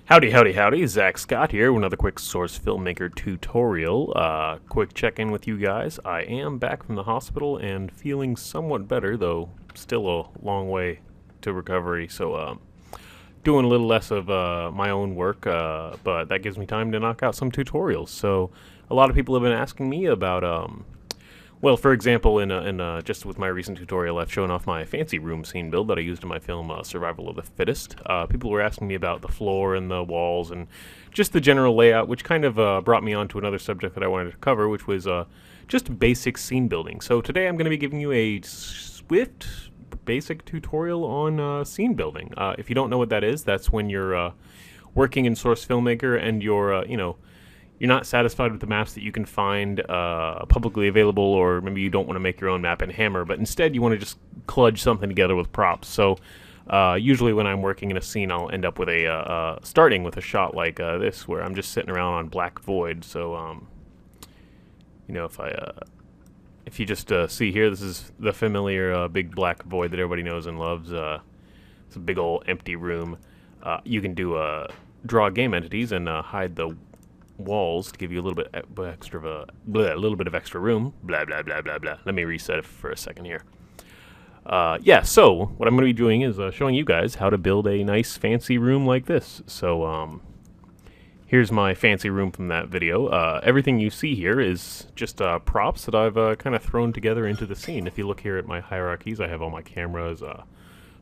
Howdy, howdy, howdy. Zach Scott here with another quick Source Filmmaker tutorial. Quick check-in with you guys. I am back from the hospital and feeling somewhat better, though still a long way to recovery. So, doing a little less of my own work, but that gives me time to knock out some tutorials. So, a lot of people have been asking me about well, for example, just with my recent tutorial, I've shown off my fancy room scene build that I used in my film Survival of the Fittest. People were asking me about the floor and the walls and just the general layout, which kind of brought me on to another subject that I wanted to cover, which was just basic scene building. So today I'm going to be giving you a swift, basic tutorial on scene building. If you don't know what that is, that's when you're working in Source Filmmaker and you're you're not satisfied with the maps that you can find publicly available, or maybe you don't want to make your own map in Hammer, but instead you want to just kludge something together with props. So usually when I'm working in a scene, I'll end up with starting with a shot like this, where I'm just sitting around on black void. So, if you just see here, this is the familiar big black void that everybody knows and loves. It's a big old empty room. You can do draw game entities and hide the walls to give you a little bit extra of a little bit of extra room. Blah blah blah blah blah. Let me reset it for a second here. So what I'm going to be doing is showing you guys how to build a nice fancy room like this. So here's my fancy room from that video. Everything you see here is just props that I've kind of thrown together into the scene. If you look here at my hierarchies, I have all my cameras,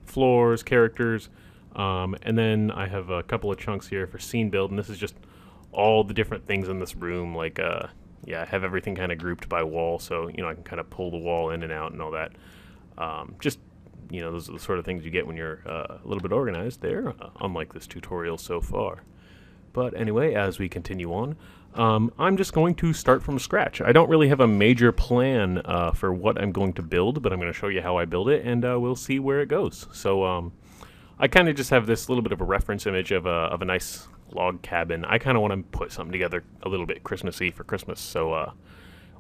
floors, characters, and then I have a couple of chunks here for scene build, and this is just all the different things in this room. Like, I have everything kind of grouped by wall, so, I can kind of pull the wall in and out and all that. Those are the sort of things you get when you're a little bit organized there, unlike this tutorial so far. But anyway, as we continue on, I'm just going to start from scratch. I don't really have a major plan for what I'm going to build, but I'm going to show you how I build it, and we'll see where it goes. So, I kind of just have this little bit of a reference image of a nice log cabin. I kind of want to put something together a little bit Christmassy for Christmas, so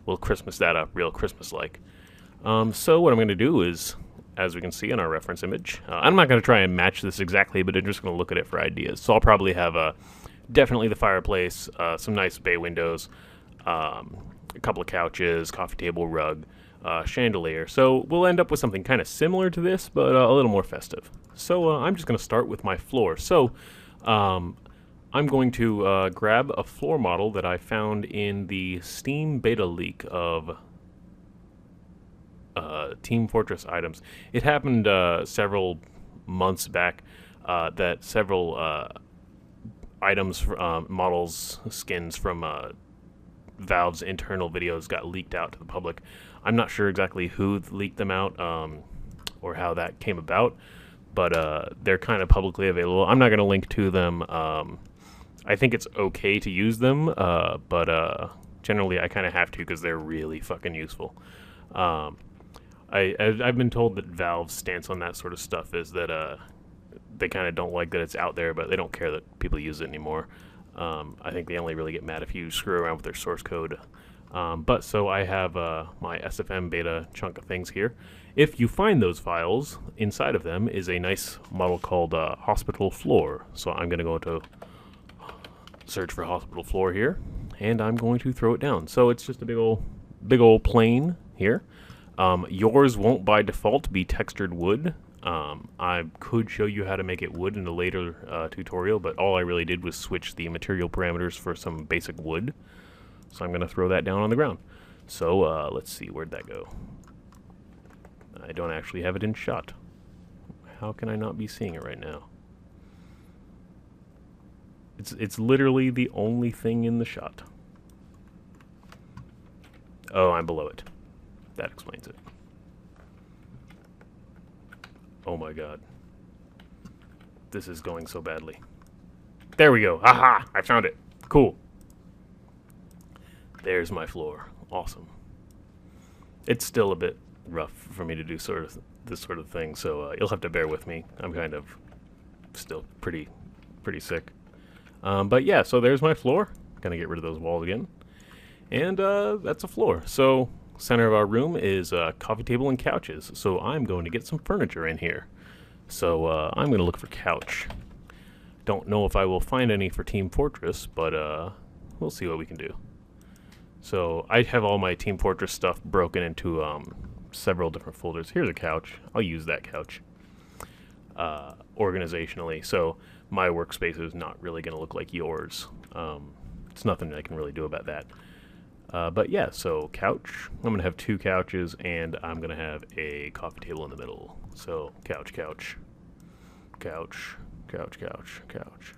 we'll Christmas that up real Christmas-like. So what I'm going to do is, as we can see in our reference image, I'm not going to try and match this exactly, but I'm just going to look at it for ideas. So I'll probably have definitely the fireplace, some nice bay windows, a couple of couches, coffee table, rug, chandelier. So we'll end up with something kind of similar to this, but a little more festive. So I'm just going to start with my floor. So I'm going to grab a floor model that I found in the Steam beta leak of Team Fortress items. It happened several months back that several items, models, skins from Valve's internal videos got leaked out to the public. I'm not sure exactly who leaked them out or how that came about, but they're kind of publicly available. I'm not going to link to them. I think it's okay to use them, but generally I kind of have to because they're really fucking useful. I've been told that Valve's stance on that sort of stuff is that they kind of don't like that it's out there, but they don't care that people use it anymore. I think they only really get mad if you screw around with their source code. So I have my SFM beta chunk of things here. If you find those files, inside of them is a nice model called Hospital Floor. So I'm going to go to search for Hospital Floor here, and I'm going to throw it down. So it's just a big old plane here. Yours won't by default be textured wood. I could show you how to make it wood in a later tutorial, but all I really did was switch the material parameters for some basic wood. So I'm going to throw that down on the ground. So let's see, where'd that go? I don't actually have it in shot. How can I not be seeing it right now? It's literally the only thing in the shot. Oh, I'm below it. That explains it. Oh my god. This is going so badly. There we go. Aha! I found it. Cool. There's my floor. Awesome. It's still a bit rough for me to do this sort of thing, so you'll have to bear with me. I'm kind of still pretty sick. But yeah, so there's my floor. Gonna get rid of those walls again. And that's a floor. So center of our room is a coffee table and couches. So I'm going to get some furniture in here. So I'm going to look for couch. Don't know if I will find any for Team Fortress, but we'll see what we can do. So I have all my Team Fortress stuff broken into several different folders. Here's a couch. I'll use that couch organizationally. So my workspace is not really going to look like yours. It's nothing I can really do about that. But yeah, so couch. I'm going to have 2 couches, and I'm going to have a coffee table in the middle. So couch, couch, couch, couch, couch, couch.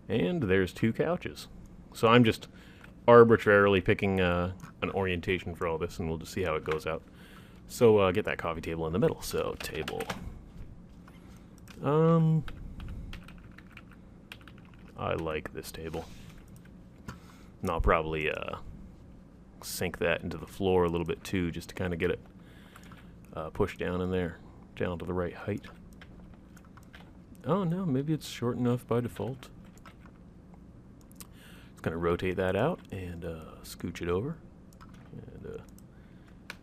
And there's 2 couches. So I'm just arbitrarily picking an orientation for all this, and we'll just see how it goes out. So get that coffee table in the middle. So table. I like this table. And I'll probably sink that into the floor a little bit too, just to kind of get it pushed down in there, down to the right height. Oh no, maybe it's short enough by default. Just gonna rotate that out and scooch it over, and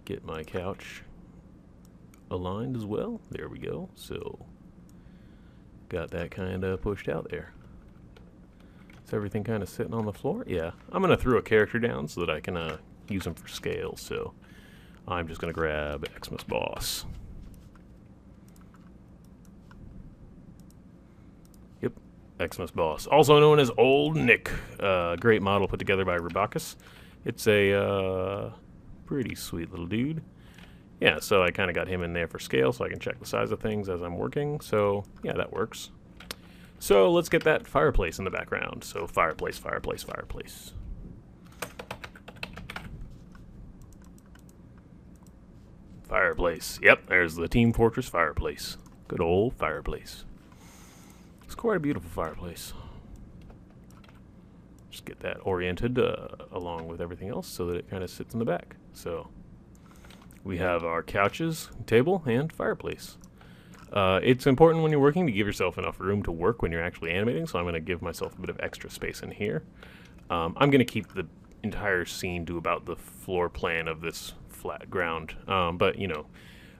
get my couch aligned as well. There we go. So got that kind of pushed out there. Is everything kind of sitting on the floor? Yeah. I'm going to throw a character down so that I can use them for scale. So I'm just going to grab Xmas Boss. Yep, Xmas Boss. Also known as Old Nick. Great model put together by Rabakis. It's a pretty sweet little dude. Yeah, so I kind of got him in there for scale so I can check the size of things as I'm working. So yeah, that works. So let's get that fireplace in the background. So fireplace, fireplace, fireplace. Fireplace. Yep, there's the Team Fortress fireplace. Good old fireplace. It's quite a beautiful fireplace. Just get that oriented along with everything else so that it kind of sits in the back. So we have our couches, table, and fireplace. It's important when you're working to give yourself enough room to work when you're actually animating, so I'm going to give myself a bit of extra space in here. I'm going to keep the entire scene to about the floor plan of this flat ground, but, you know,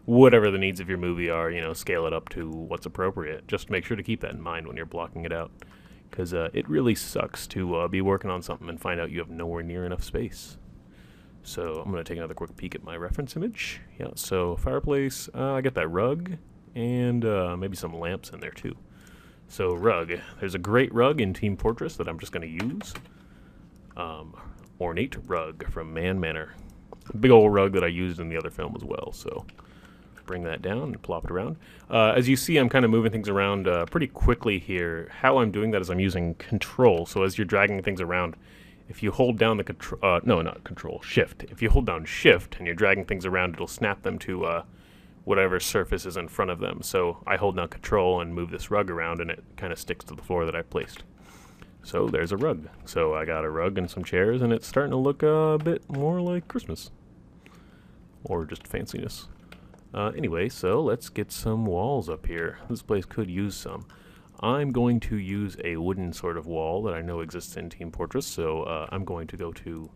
whatever the needs of your movie are, you know, scale it up to what's appropriate. Just make sure to keep that in mind when you're blocking it out, because it really sucks to be working on something and find out you have nowhere near enough space. So I'm going to take another quick peek at my reference image. Yeah, so fireplace, I got that rug. And maybe some lamps in there too. So rug. There's a great rug in Team Fortress that I'm just going to use. Ornate rug from Man Manor. A big old rug that I used in the other film as well. So bring that down and plop it around. As you see, I'm kind of moving things around pretty quickly here. How I'm doing that is I'm using Control. So as you're dragging things around, if you hold down the Control, no, not Control, Shift. If you hold down Shift and you're dragging things around, it'll snap them to whatever surface is in front of them. So I hold down Control and move this rug around, and it kind of sticks to the floor that I placed. So there's a rug. So I got a rug and some chairs, and it's starting to look a bit more like Christmas. Or just fanciness. Anyway, so let's get some walls up here. This place could use some. I'm going to use a wooden sort of wall that I know exists in Team Fortress, so I'm going to go to,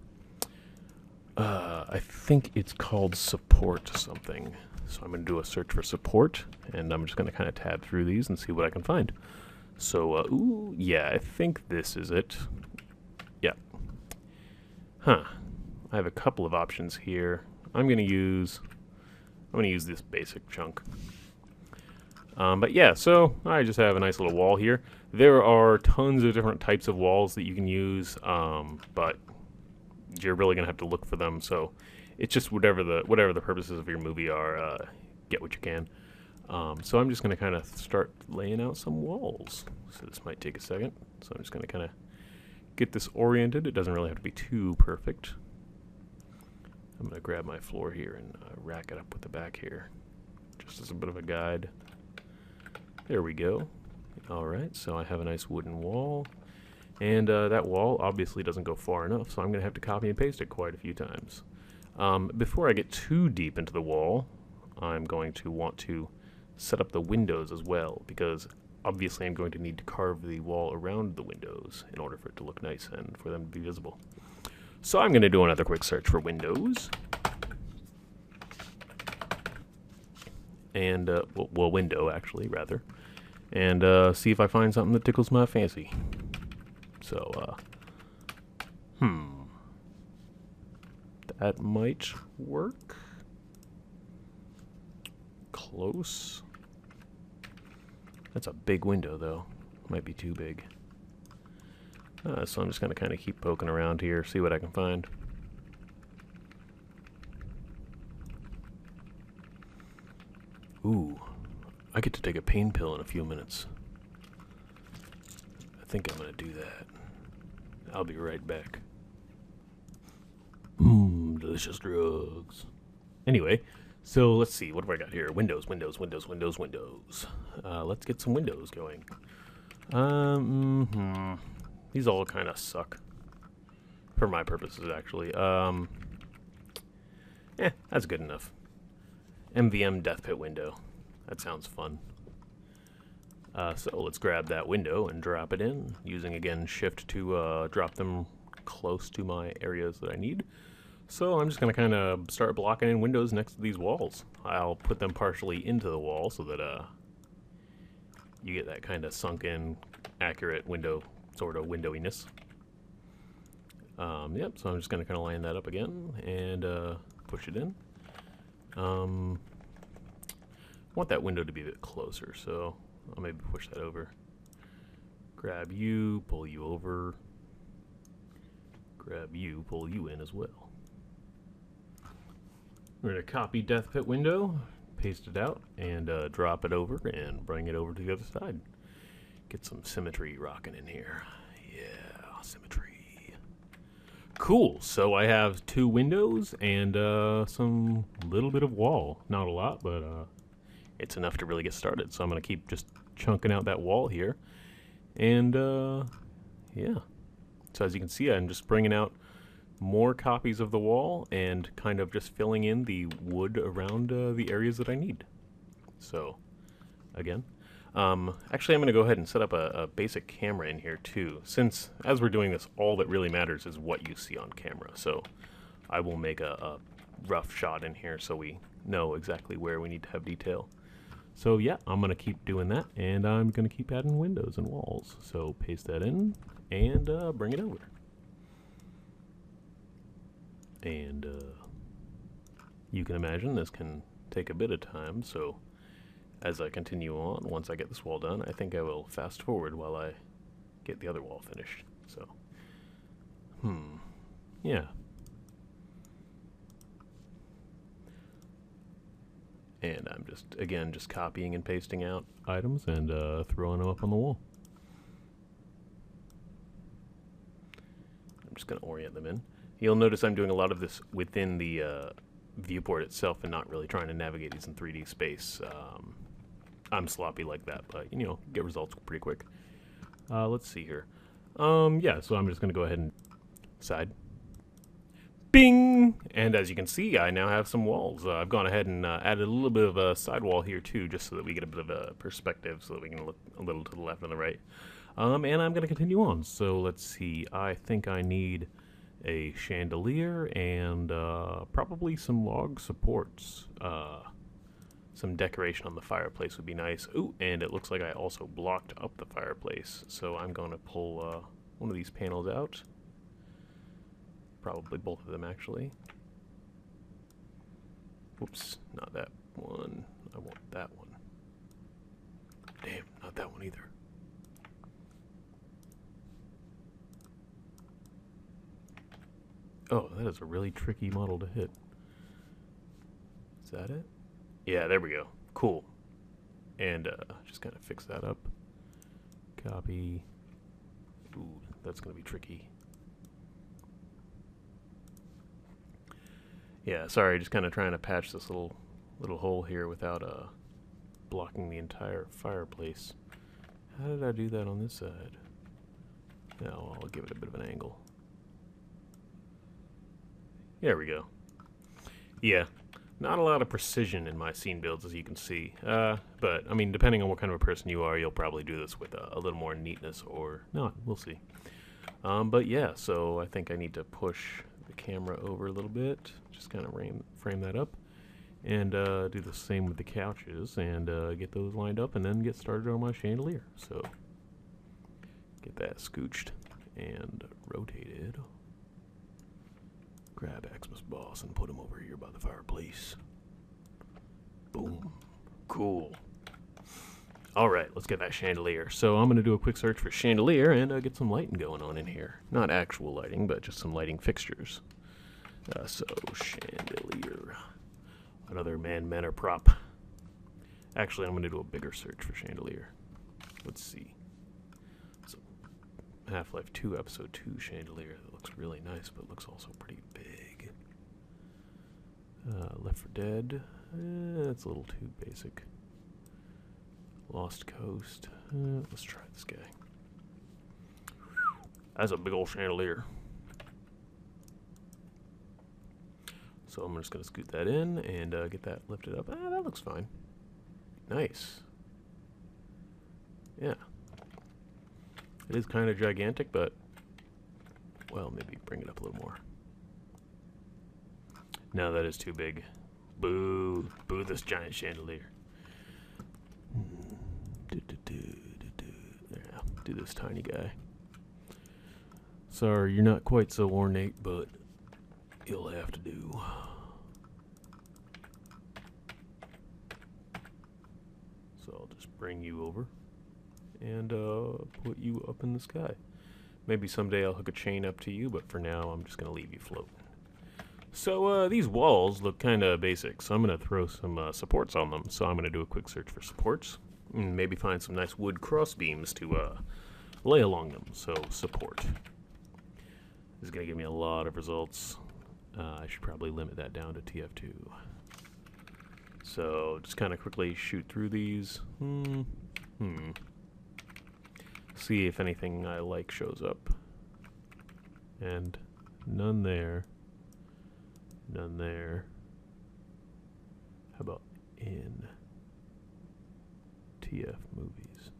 I think it's called support something. So I'm going to do a search for support, and I'm just going to kind of tab through these and see what I can find. So, ooh, yeah, I think this is it. Yeah. Huh. I have a couple of options here. I'm going to use this basic chunk. But yeah, so I just have a nice little wall here. There are tons of different types of walls that you can use, but you're really going to have to look for them, so it's just whatever the purposes of your movie are, get what you can. So I'm just going to kind of start laying out some walls. So this might take a second. So I'm just going to kind of get this oriented. It doesn't really have to be too perfect. I'm going to grab my floor here and rack it up with the back here, just as a bit of a guide. There we go. All right, so I have a nice wooden wall. And that wall obviously doesn't go far enough, so I'm going to have to copy and paste it quite a few times. Before I get too deep into the wall, I'm going to want to set up the windows as well, because obviously I'm going to need to carve the wall around the windows in order for it to look nice and for them to be visible. So I'm going to do another quick search for windows. And, well, window actually, rather. and see if I find something that tickles my fancy. So, that might work. Close. That's a big window, though. Might be too big. So I'm just going to kind of keep poking around here, see what I can find. Ooh, I get to take a pain pill in a few minutes. I think I'm going to do that. I'll be right back. Delicious drugs. Anyway, so let's see, what have I got here? Windows. Let's get some windows going. These all kind of suck. For my purposes, actually. That's good enough. MVM Death Pit window. That sounds fun. So let's grab that window and drop it in, using, again, Shift to drop them close to my areas that I need. So I'm just going to kind of start blocking in windows next to these walls. I'll put them partially into the wall so that you get that kind of sunken, accurate window, sort of windowiness. Yep, so I'm just going to kind of line that up again and push it in. I want that window to be a bit closer, so I'll maybe push that over. Grab you, pull you over. Grab you, pull you in as well. We're going to copy Death Pit window, paste it out, and drop it over and bring it over to the other side. Get some symmetry rocking in here. Yeah, symmetry. Cool, so I have 2 windows and some little bit of wall. Not a lot, but it's enough to really get started. So I'm going to keep just chunking out that wall here. And yeah. So as you can see, I'm just bringing out more copies of the wall and kind of just filling in the wood around the areas that I need. So, again. Actually, I'm going to go ahead and set up a basic camera in here too, since as we're doing this, all that really matters is what you see on camera. So I will make a rough shot in here so we know exactly where we need to have detail. So yeah, I'm going to keep doing that, and I'm going to keep adding windows and walls. So paste that in and bring it over. And you can imagine this can take a bit of time, so as I continue on, once I get this wall done, I think I will fast forward while I get the other wall finished. So, yeah. And I'm just, again, just copying and pasting out items and throwing them up on the wall. I'm just going to orient them in. You'll notice I'm doing a lot of this within the viewport itself and not really trying to navigate these in 3D space. I'm sloppy like that, but, you know, get results pretty quick. Let's see here. Yeah, so I'm just going to go ahead and side. Bing! And as you can see, I now have some walls. I've gone ahead and added a little bit of a sidewall here, too, just so that we get a bit of a perspective, so that we can look a little to the left and the right. And I'm going to continue on. So let's see. I think I need a chandelier and probably some log supports. Some decoration on the fireplace would be nice. Ooh, and it looks like I also blocked up the fireplace. So I'm going to pull one of these panels out. Probably both of them, actually. Whoops, not that one. I want that one. Damn, not that one either. Oh, that is a really tricky model to hit. Is that it? Yeah, there we go. Cool. And just kind of fix that up. Copy. Ooh, that's going to be tricky. Yeah, sorry, just kind of trying to patch this little hole here without blocking the entire fireplace. How did I do that on this side? Now I'll give it a bit of an angle. There we go. Yeah, not a lot of precision in my scene builds, as you can see. But, I mean, depending on what kind of a person you are, you'll probably do this with a little more neatness or not. We'll see. But yeah, so I think I need to push the camera over a little bit. Just kind of frame that up. And do the same with the couches and get those lined up and then get started on my chandelier. So get that scooched and rotated. Grab Xmas Boss and put him over here by the fireplace. Boom. Cool. Alright, let's get that chandelier. So I'm going to do a quick search for chandelier and get some lighting going on in here. Not actual lighting, but just some lighting fixtures. So, chandelier. Another man-manner prop. Actually, I'm going to do a bigger search for chandelier. Let's see. So, Half-Life 2 Episode 2 chandelier. That looks really nice, but looks also pretty big. Left 4 Dead. That's a little too basic. Lost Coast. Let's try this guy. That's a big old chandelier. So I'm just going to scoot that in and get that lifted up. That looks fine. Nice. Yeah. It is kind of gigantic, but, well, maybe bring it up a little more. No, that is too big. Boo. Boo this giant chandelier. Yeah, do this tiny guy. Sorry, you're not quite so ornate, but you'll have to do. So I'll just bring you over and put you up in the sky. Maybe someday I'll hook a chain up to you, but for now I'm just going to leave you floating. So these walls look kind of basic, so I'm going to throw some supports on them. So I'm going to do a quick search for supports and maybe find some nice wood cross beams to lay along them. So support. This is going to give me a lot of results. I should probably limit that down to TF2. So just kind of quickly shoot through these. See if anything I like shows up. And none there. None there. How about in TF movies?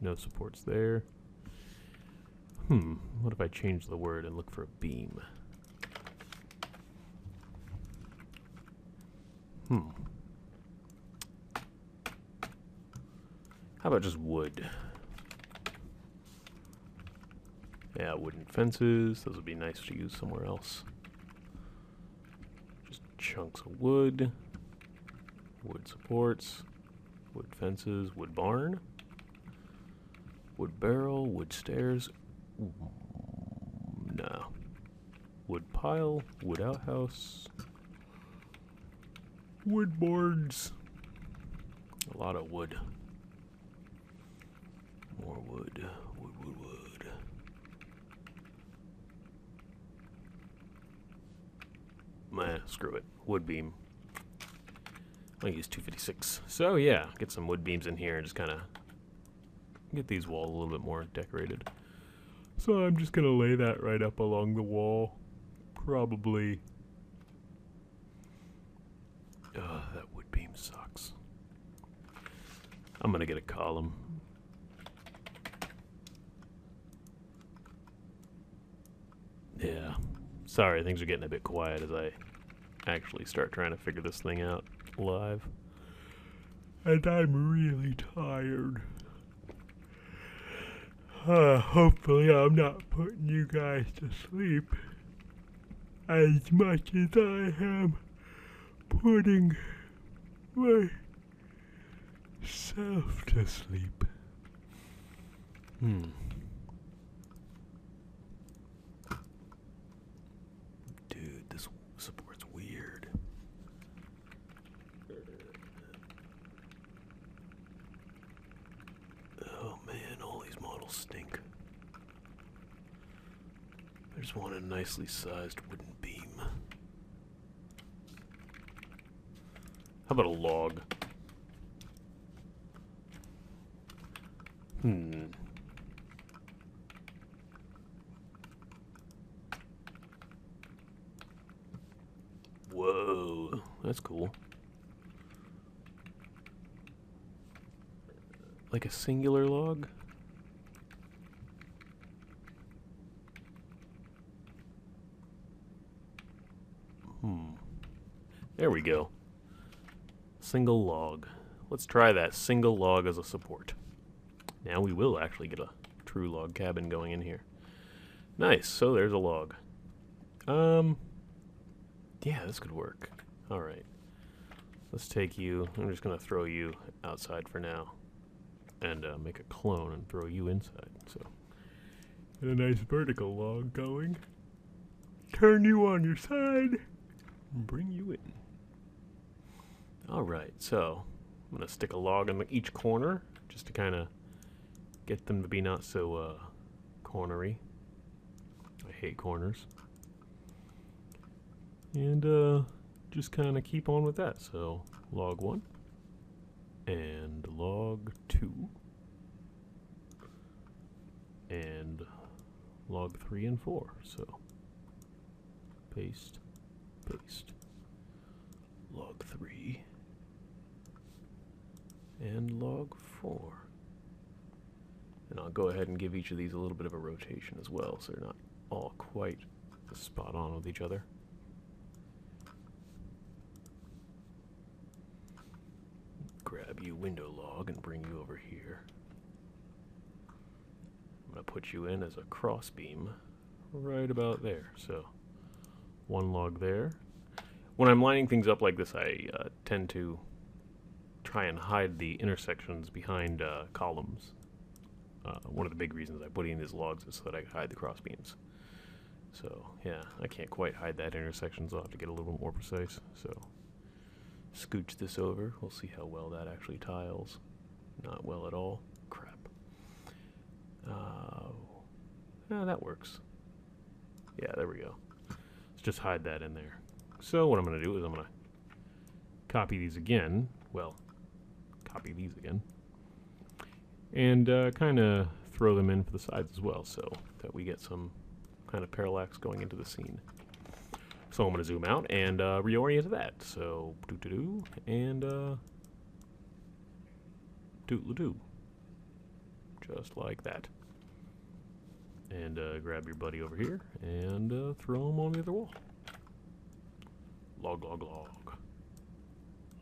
No supports there. What if I change the word and look for a beam? How about just wood? Yeah, wooden fences. Those would be nice to use somewhere else. Just chunks of wood. Wood supports. Wood fences. Wood barn. Wood barrel. Wood stairs. No. Wood pile. Wood outhouse. Wood boards. A lot of wood. More wood. Wood, wood, wood. Meh, screw it. Wood beam. I'll use 256. So yeah, get some wood beams in here and just kind of get these walls a little bit more decorated. So I'm just going to lay that right up along the wall. Probably. That wood beam sucks. I'm going to get a column. Yeah. Sorry, things are getting a bit quiet as I actually start trying to figure this thing out live. And I'm really tired. Hopefully I'm not putting you guys to sleep as much as I am putting myself to sleep. Dude, this support's weird. Oh man, all these models stink. I just want a nicely sized wooden beam. How about a log? Whoa, that's cool. Like a singular log? There we go. single log. Let's try that single log as a support. Now we will actually get a true log cabin going in here. Nice, so there's a log. Yeah, this could work. Alright. Let's take you, I'm just going to throw you outside for now. And make a clone and throw you inside, so. Get a nice vertical log going. Turn you on your side. And bring you in. Alright, so I'm going to stick a log in each corner just to kind of get them to be not so cornery. I hate corners. And just kind of keep on with that. So log 1 and log 2 and log 3 and 4. So paste, paste, log 3 and log 4. And I'll go ahead and give each of these a little bit of a rotation as well, so they're not all quite spot on with each other. Grab you window log and bring you over here. I'm going to put you in as a cross beam right about there. So one log there. When I'm lining things up like this, I tend to try and hide the intersections behind columns. One of the big reasons I put in these logs is so that I can hide the cross beams. So yeah, I can't quite hide that intersection, so I'll have to get a little bit more precise. So scooch this over. We'll see how well that actually tiles. Not well at all. Crap. That works. Yeah, there we go. Let's just hide that in there. So what I'm going to do is I'm going to copy these again. Well, copy these again. And kind of throw them in for the sides as well, so that we get some kind of parallax going into the scene. So I'm going to zoom out and reorient that. So doo-doo-doo and doodle-doo. Just like that. And grab your buddy over here and throw him on the other wall. Log, log, log.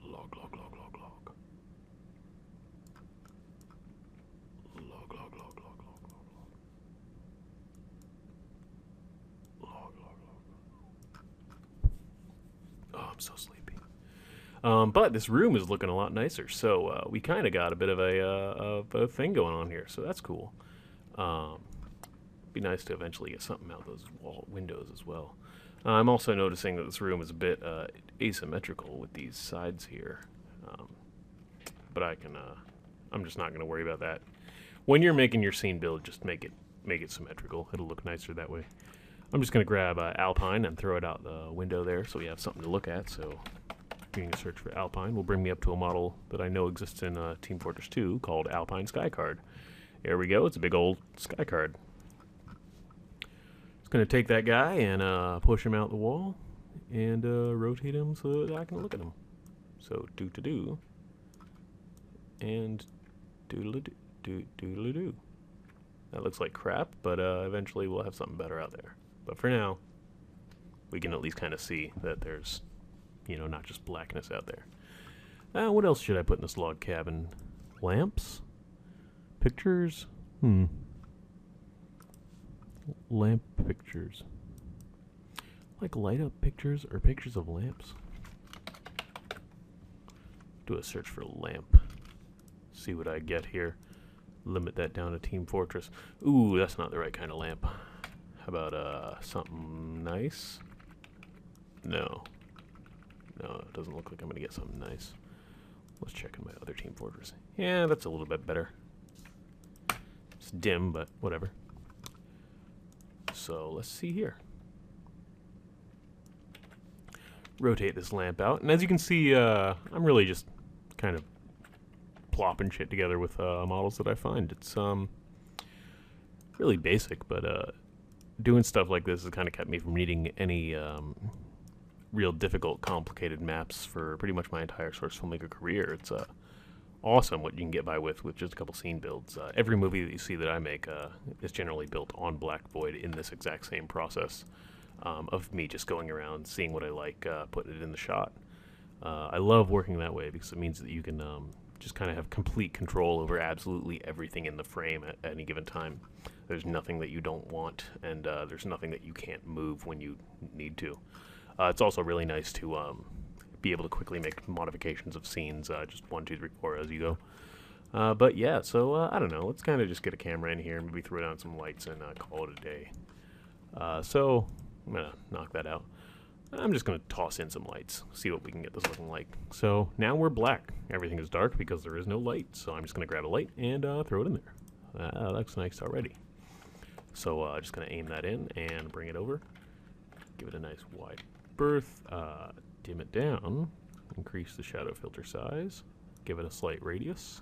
Log, log, log, log, log. Log, log, log, log, log, log, log. Log, log, log. Oh, I'm so sleepy. But this room is looking a lot nicer, so we kind of got a bit of a thing going on here, so that's cool. Be nice to eventually get something out those wall windows as well. I'm also noticing that this room is a bit asymmetrical with these sides here, but I'm just not going to worry about that. When you're making your scene build, just make it symmetrical. It'll look nicer that way. I'm just going to grab Alpine and throw it out the window there so we have something to look at. So doing a search for Alpine will bring me up to a model that I know exists in Team Fortress 2 called Alpine Skycard. There we go. It's a big old Skycard. Just going to take that guy and push him out the wall and rotate him so that I can look at him. So do-to-do and doodle-doo, doodle-doo. That looks like crap, but eventually we'll have something better out there. But for now, we can at least kind of see that there's, not just blackness out there. What else should I put in this log cabin? Lamps? Pictures? Lamp pictures. Like light up pictures or pictures of lamps? Do a search for lamp. See what I get here. Limit that down to Team Fortress. Ooh, that's not the right kind of lamp. How about something nice? No. No, it doesn't look like I'm going to get something nice. Let's check in my other Team Fortress. Yeah, that's a little bit better. It's dim, but whatever. So let's see here. Rotate this lamp out. And as you can see, I'm really just kind of plopping shit together with models that I find. It's really basic, but doing stuff like this has kind of kept me from needing any real difficult, complicated maps for pretty much my entire source filmmaker career. It's awesome what you can get by with just a couple scene builds. Every movie that you see that I make is generally built on Black Void in this exact same process of me just going around, seeing what I like, putting it in the shot. I love working that way because it means that you can just kind of have complete control over absolutely everything in the frame at any given time. There's nothing that you don't want, and there's nothing that you can't move when you need to. It's also really nice to be able to quickly make modifications of scenes, just 1, 2, 3, 4 as you go. But yeah, so I don't know. Let's kind of just get a camera in here, maybe throw down some lights, and call it a day. So I'm gonna knock that out. I'm just gonna toss in some lights, see what we can get this looking like. So now we're black. Everything is dark because there is no light. So I'm just gonna grab a light and throw it in there. That looks nice already. So just gonna aim that in and bring it over. Give it a nice wide berth. Dim it down. Increase the shadow filter size. Give it a slight radius.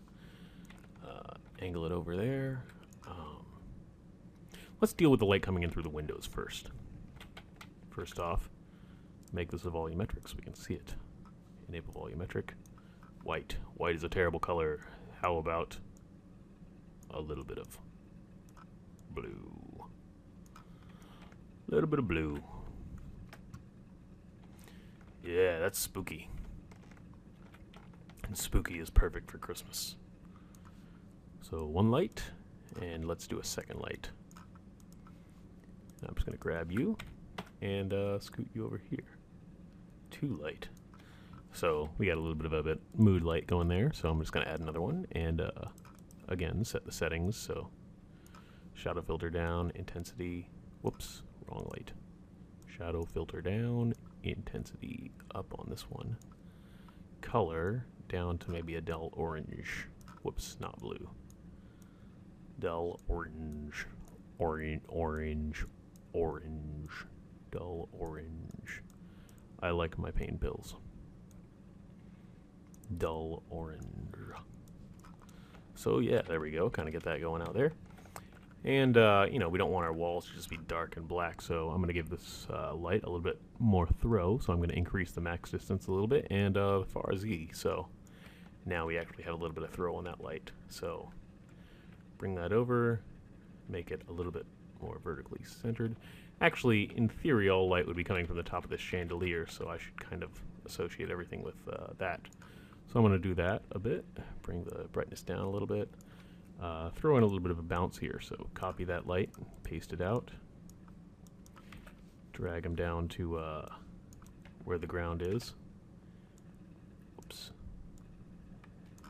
Angle it over there. Let's deal with the light coming in through the windows first. First off, make this a volumetric so we can see it. Enable volumetric. White. White is a terrible color. How about a little bit of blue? A little bit of blue. Yeah, that's spooky. And spooky is perfect for Christmas. So one light, and let's do a second light. I'm just going to grab you and scoot you over here. 2 light. So we got a little bit of a mood light going there, so I'm just going to add another one, and again, set the settings, so shadow filter down, intensity, whoops, wrong light. Shadow filter down, intensity up on this one. Color down to maybe a dull orange. Whoops, not blue. Dull orange. Orange. Dull orange. I like my pain pills. Dull orange. So yeah, there we go. Kind of get that going out there. And, you know, we don't want our walls to just be dark and black, so I'm going to give this light a little bit more throw. So I'm going to increase the max distance a little bit and far Z. So now we actually have a little bit of throw on that light. So bring that over, make it a little bit more vertically centered. Actually, in theory, all light would be coming from the top of this chandelier, so I should kind of associate everything with that. So I'm going to do that a bit, bring the brightness down a little bit, throw in a little bit of a bounce here. So copy that light, paste it out, drag them down to where the ground is. Oops.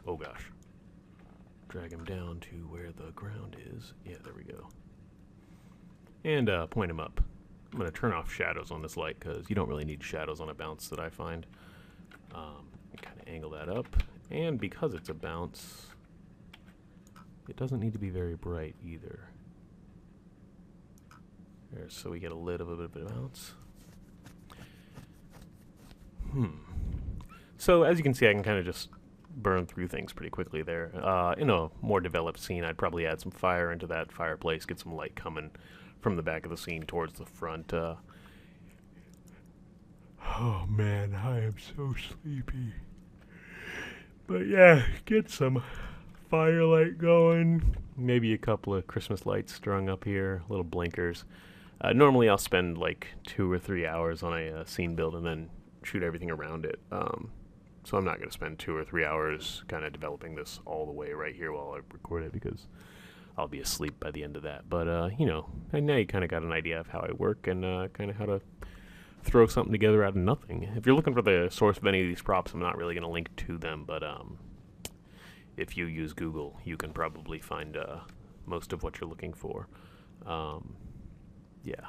Oh gosh. Drag them down to where the ground is. Yeah, there we go. And point them up. I'm going to turn off shadows on this light because you don't really need shadows on a bounce that I find. Kind of angle that up. And because it's a bounce, it doesn't need to be very bright either. There, so we get a little bit of bounce. So as you can see, I can kind of just burn through things pretty quickly there. In a more developed scene, I'd probably add some fire into that fireplace, get some light coming from the back of the scene towards the front. Oh man, I am so sleepy. But yeah, get some firelight going. Maybe a couple of Christmas lights strung up here, little blinkers. Normally I'll spend like 2 or 3 hours on a scene build and then shoot everything around it. So I'm not going to spend 2 or 3 hours kind of developing this all the way right here while I record it because I'll be asleep by the end of that. But, you know, now you kind of got an idea of how I work and kind of how to throw something together out of nothing. If you're looking for the source of any of these props, I'm not really going to link to them, but if you use Google, you can probably find most of what you're looking for. Yeah.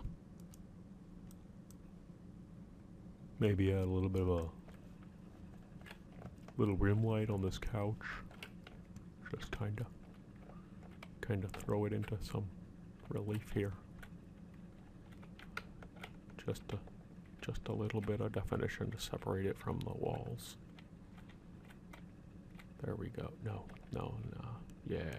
Maybe add a little bit of a little rim light on this couch. Just kind of throw it into some relief here. Just a little bit of definition to separate it from the walls. There we go. No. Yeah.